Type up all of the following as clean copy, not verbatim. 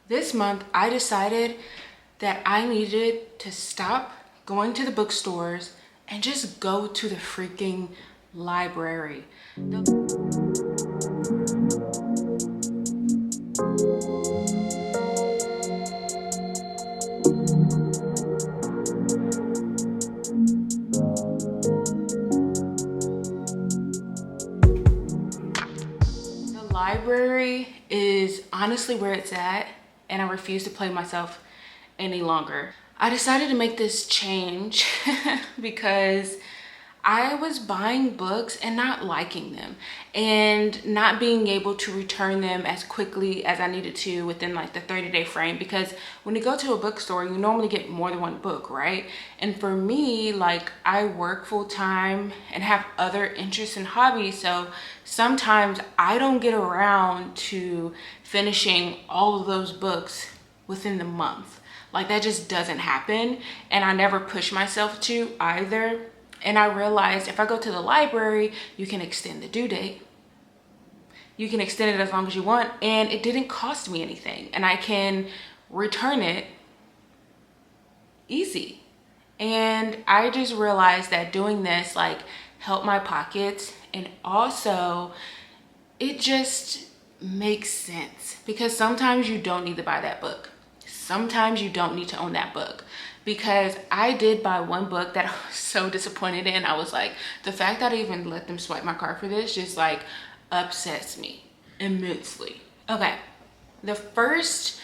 This month, I decided that I needed to stop going to the bookstores and just go to the freaking library. The library is honestly where it's at, and I refuse to play myself any longer. I decided to make this change because I was buying books and not liking them and not being able to return them as quickly as I needed to within like the 30-day frame, because when you go to a bookstore, you normally get more than one book, right? And for me, like, I work full time and have other interests and hobbies, so sometimes I don't get around to finishing all of those books within the month. Like, that just doesn't happen, and I never push myself to either. And I realized if I go to the library, you can extend the due date. You can extend it as long as you want, and it didn't cost me anything. And I can return it easy. And I just realized that doing this like helped my pockets, and also it just makes sense because sometimes you don't need to buy that book. Sometimes you don't need to own that book, because I did buy one book that I was so disappointed in. I was like, the fact that I even let them swipe my card for this just like upsets me immensely. Okay, the first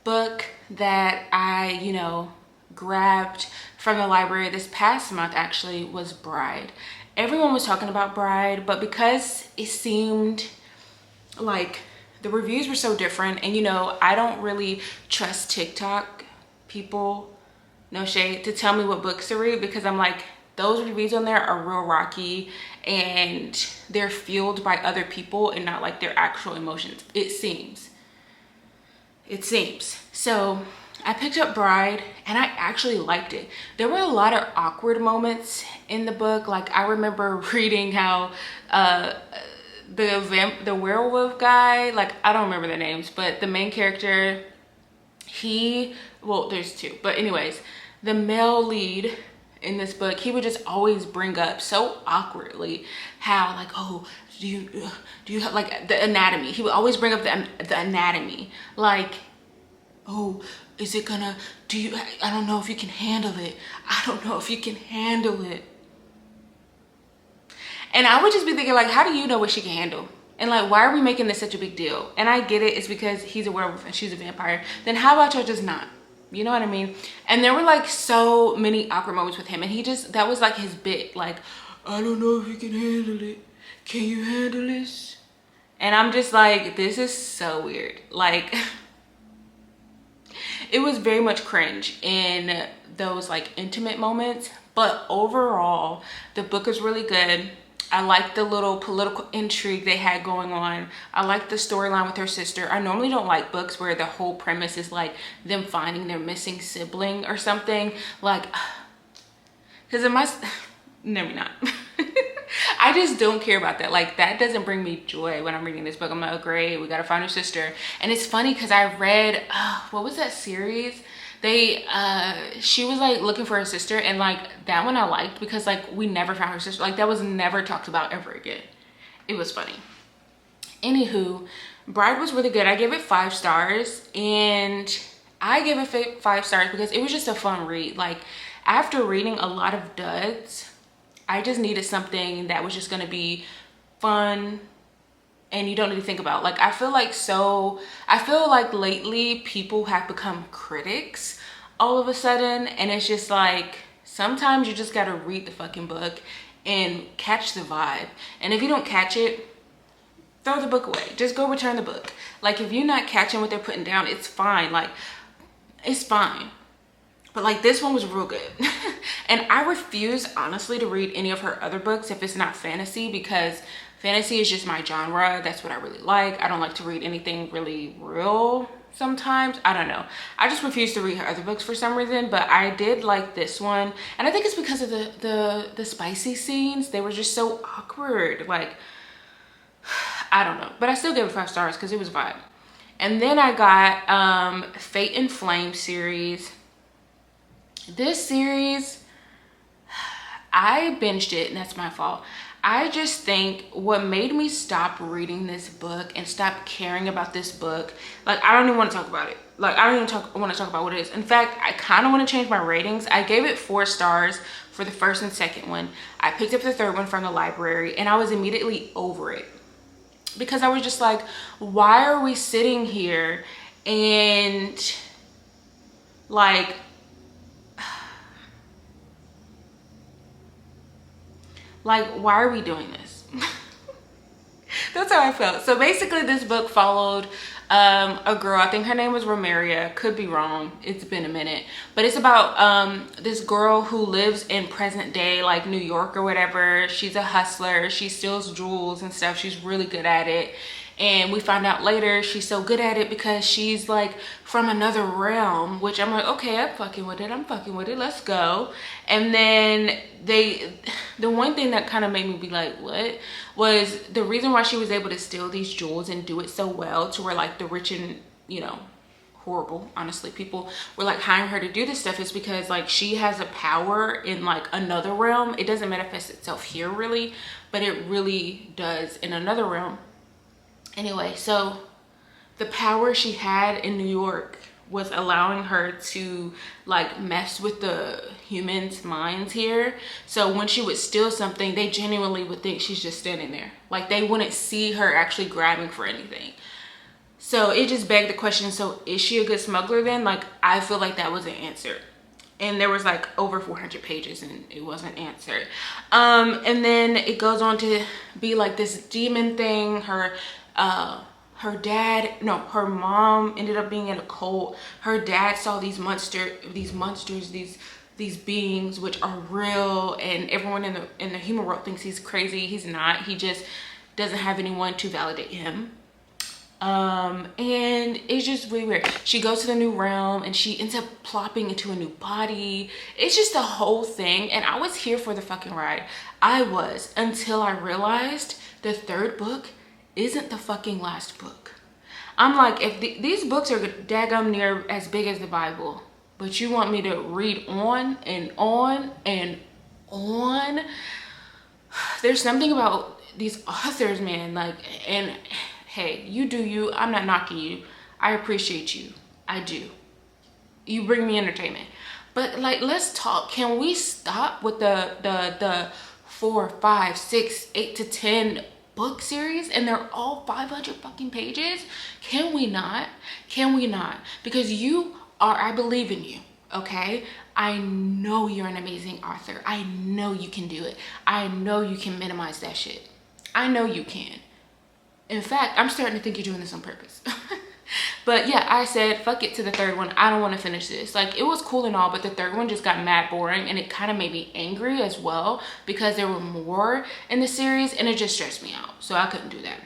book that I, grabbed from the library this past month actually was Bride. Everyone was talking about Bride, but because it seemed like the reviews were so different, and I don't really trust TikTok people, no shade, to tell me what books to read, because I'm like, those reviews on there are real rocky and they're fueled by other people and not like their actual emotions. It seems. So I picked up Bride and I actually liked it. There were a lot of awkward moments in the book. Like, I remember reading how the werewolf guy, like, I don't remember their names, but the main character, there's two, but anyways, the male lead in this book, he would just always bring up so awkwardly how, like, oh, do you have like the anatomy? He would always bring up the anatomy, like, oh, is it gonna, I don't know if you can handle it. I don't know if you can handle it. And I would just be thinking, like, how do you know what she can handle? And like, why are we making this such a big deal? And I get it, it's because he's a werewolf and she's a vampire. Then how about y'all just not? You know what I mean? And there were like so many awkward moments with him, and that was like his bit. Like, I don't know if you can handle it. Can you handle this? And I'm just like, this is so weird. Like, it was very much cringe in those like intimate moments, but overall, the book is really good. I like the little political intrigue they had going on. I like the storyline with her sister. I normally don't like books where the whole premise is like them finding their missing sibling or something. Like, because it must, never not. I just don't care about that. Like, that doesn't bring me joy when I'm reading this book. I'm like, oh, great, we gotta find her sister. And it's funny because I read, what was that series? She was like looking for her sister, and like that one I liked because like we never found her sister. Like, that was never talked about ever again. It was funny. Anywho, Bride was really good. I gave it 5 stars, and I gave it 5 stars because it was just a fun read. Like, after reading a lot of duds, I just needed something that was just gonna be fun and you don't need to think about. Like, I feel like lately people have become critics all of a sudden, and it's just like, sometimes you just gotta read the fucking book and catch the vibe. And if you don't catch it, throw the book away. Just go return the book. Like, if you're not catching what they're putting down, it's fine. Like, it's fine. But like, this one was real good. And I refuse, honestly, to read any of her other books if it's not fantasy, because fantasy is just my genre. That's what I really like. I don't like to read anything really real sometimes. I don't know. I just refuse to read her other books for some reason, but I did like this one. And I think it's because of the spicy scenes. They were just so awkward. Like, I don't know. But I still gave it 5 stars because it was a vibe. And then I got Fate and Flame series. This series, I binged it, and that's my fault. I just think what made me stop reading this book and stop caring about this book, like, I don't even want to talk about it. Like, I don't even want to talk about what it is. In fact, I kind of want to change my ratings. I gave it 4 stars for the first and second one. I picked up the third one from the library, and I was immediately over it. Because I was just like, why are we sitting here and, like, why are we doing this? That's how I felt. So basically this book followed a girl, I think her name was Romaria, could be wrong, it's been a minute, but it's about this girl who lives in present day, like New York or whatever. She's a hustler, she steals jewels and stuff, she's really good at it. And we find out later she's so good at it because she's like from another realm, which I'm like, okay, I'm fucking with it, let's go. And then the one thing that kind of made me be like, what, was the reason why she was able to steal these jewels and do it so well to where like the rich and, you know, horrible, honestly, people were like hiring her to do this stuff, is because like she has a power in like another realm. It doesn't manifest itself here really, but it really does in another realm. Anyway, so the power she had in New York was allowing her to like mess with the humans' minds here. So when she would steal something, they genuinely would think she's just standing there. Like they wouldn't see her actually grabbing for anything. So it just begged the question, so is she a good smuggler then? Like, I feel like that was an answer. And there was like over 400 pages and it wasn't answered. And then it goes on to be like this demon thing. Her mom ended up being in a cult. Her dad saw these beings which are real, and everyone in the human world thinks he's crazy. He's not. He just doesn't have anyone to validate him. And it's just really weird. She goes to the new realm and she ends up plopping into a new body. It's just a whole thing, and I was here for the fucking ride. I was, until I realized the third book isn't the fucking last book. I'm like, if these books are daggum near as big as the Bible, but you want me to read on and on and on, there's something about these authors, man. Like, and hey, you do you. I'm not knocking you. I appreciate you. I do. You bring me entertainment. But like, let's talk. Can we stop with the 4, 5, 6, 8 to 10 book series, and they're all 500 fucking pages? Can we not? Can we not? Because you are, I believe in you, okay? I know you're an amazing author. I know you can do it. I know you can minimize that shit. I know you can. In fact, I'm starting to think you're doing this on purpose. But yeah, I said, fuck it to the third one. I don't want to finish this. Like, it was cool and all, but the third one just got mad boring, and it kind of made me angry as well because there were more in the series, and it just stressed me out. So I couldn't do that.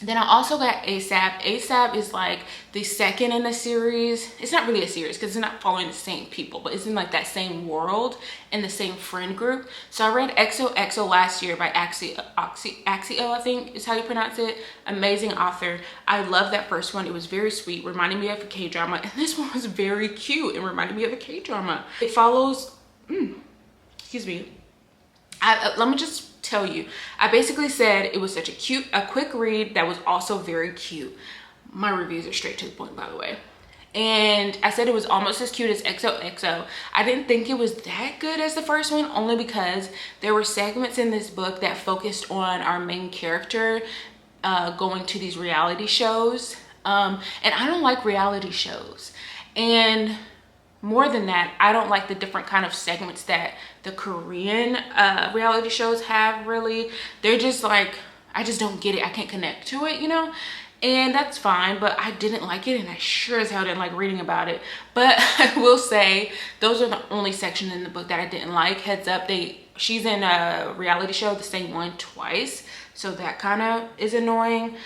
Then I also got ASAP. ASAP is like the second in the series. It's not really a series because it's not following the same people, but it's in like that same world and the same friend group. So I read XOXO last year by Axio, I think is how you pronounce it. Amazing author. I love that first one. It was very sweet, reminding me of a K-drama. And this one was very cute and reminded me of a K-drama. It follows, excuse me. Let me just tell you, I basically said it was such a quick read that was also very cute. My reviews are straight to the point, by the way. And I said it was almost as cute as XOXO. I didn't think it was that good as the first one, only because there were segments in this book that focused on our main character going to these reality shows. And I don't like reality shows. And more than that, I don't like the different kind of segments that the Korean reality shows have, really. They're just like, I just don't get it. I can't connect to it, you know? And that's fine, but I didn't like it, and I sure as hell didn't like reading about it. But I will say, those are the only sections in the book that I didn't like. Heads up, she's in a reality show, the same one twice. So that kind of is annoying.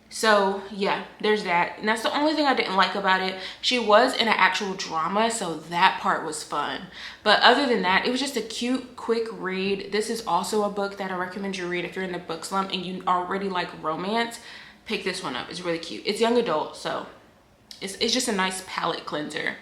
So yeah, there's that. And that's the only thing I didn't like about it. She was in an actual drama, so that part was fun. But other than that, it was just a cute, quick read. This is also a book that I recommend you read if you're in the book slump and you already like romance. pick this one up. It's really cute. It's young adult, so it's just a nice palette cleanser.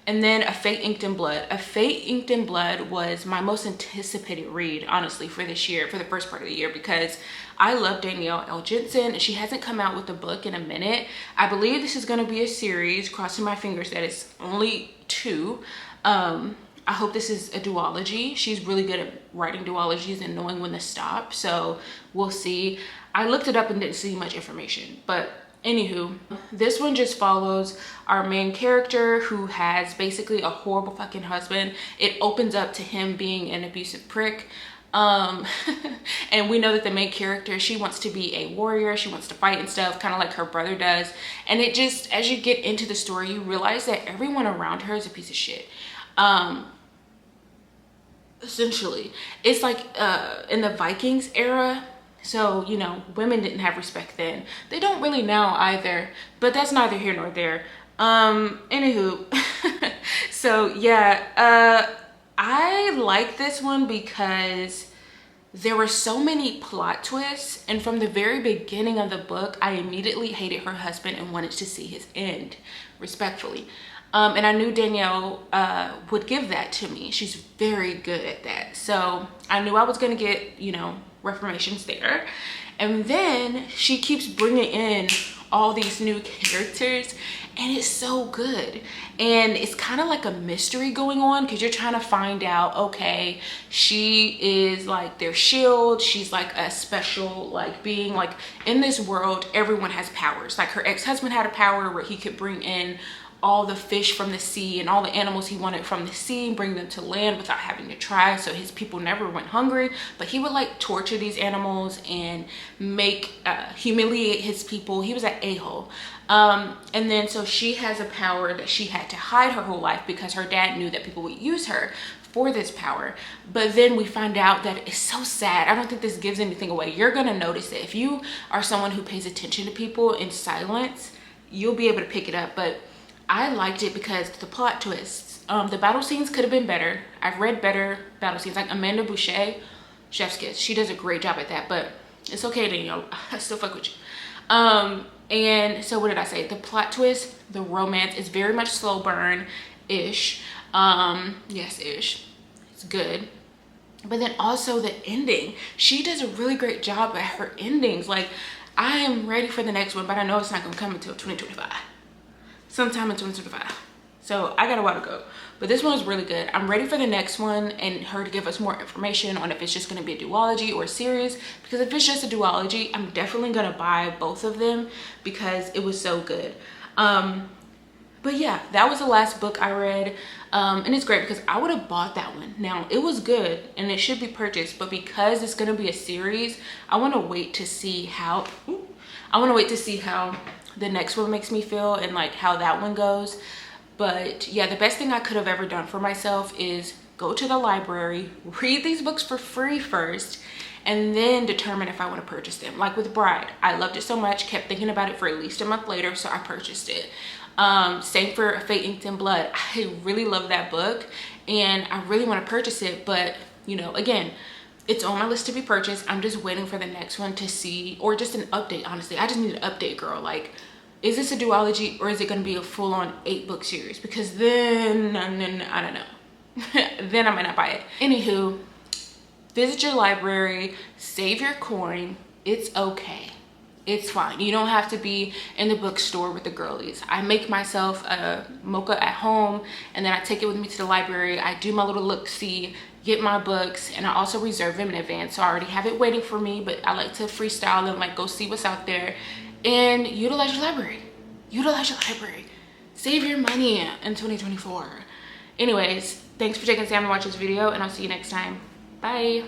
And then A Fate Inked in Blood. A Fate Inked in Blood was my most anticipated read, honestly, for this year, for the first part of the year, because I love Danielle L. Jensen. She hasn't come out with a book in a minute. I believe this is going to be a series, crossing my fingers that it's only 2. I hope this is a duology. She's really good at writing duologies and knowing when to stop, so we'll see. I looked it up and didn't see much information, but anywho, this one just follows our main character who has basically a horrible fucking husband. It opens up to him being an abusive prick. And we know that the main character, she wants to be a warrior. She wants to fight and stuff, kind of like her brother does. And it just, as you get into the story, you realize that everyone around her is a piece of shit. Essentially, it's like in the Vikings era. So, you know, women didn't have respect then. They don't really now either, but that's neither here nor there. Anywho, so yeah, I like this one because there were so many plot twists, and from the very beginning of the book, I immediately hated her husband and wanted to see his end, respectfully. And I knew Danielle would give that to me. She's very good at that. So I knew I was gonna get, you know, reformations there. And then she keeps bringing in all these new characters, and it's so good. And it's kind of like a mystery going on, because you're trying to find out, okay, she is like their shield. She's like a special like being. Like in this world, everyone has powers. Like her ex-husband had a power where he could bring in all the fish from the sea and all the animals he wanted from the sea and bring them to land without having to try, so his people never went hungry. But he would like torture these animals and make humiliate his people. He was an a-hole. And then so she has a power that she had to hide her whole life because her dad knew that people would use her for this power. But then we find out that it's so sad. I don't think this gives anything away. You're gonna notice it. If you are someone who pays attention to people in silence, you'll be able to pick it up. But I liked it because the plot twists, the battle scenes could have been better. I've read better battle scenes, like Amanda Boucher, chef's kiss. She does a great job at that, but it's okay, Danielle. I still fuck with you. And so what did I say? The plot twist, the romance is very much slow burn-ish. Yes, ish. It's good. But then also the ending. She does a really great job at her endings. Like, I am ready for the next one, but I know it's not gonna come until 2025. Sometime in 2025. So I got a while to go, but this one was really good. I'm ready for the next one and her to give us more information on if it's just going to be a duology or a series, because if it's just a duology, I'm definitely going to buy both of them because it was so good. But yeah, that was the last book I read, and it's great because I would have bought that one. Now, it was good and it should be purchased, but because it's going to be a series, I want to wait to see how the next one makes me feel and like how that one goes. But yeah, the best thing I could have ever done for myself is go to the library, read these books for free first, and then determine if I want to purchase them. Like with Bride, I loved it so much, kept thinking about it for at least a month later, so I purchased it. Same for A Fate Inked in Blood. I really love that book and I really want to purchase it, but you know, again, it's on my list to be purchased. I'm just waiting for the next one to see, or just an update, honestly. I just need an update, girl. Like, is this a duology or is it going to be a full-on 8-book series? Because then I don't know. Then I might not buy it. Anywho, visit your library, save your coin. It's okay. It's fine. You don't have to be in the bookstore with the girlies. I make myself a mocha at home and then I take it with me to the library. I do my little look-see, get my books, and I also reserve them in advance. So I already have it waiting for me, but I like to freestyle and like go see what's out there. And utilize your library. Utilize your library. Save your money in 2024. Anyways, thanks for taking the time to watch this video, and I'll see you next time. Bye.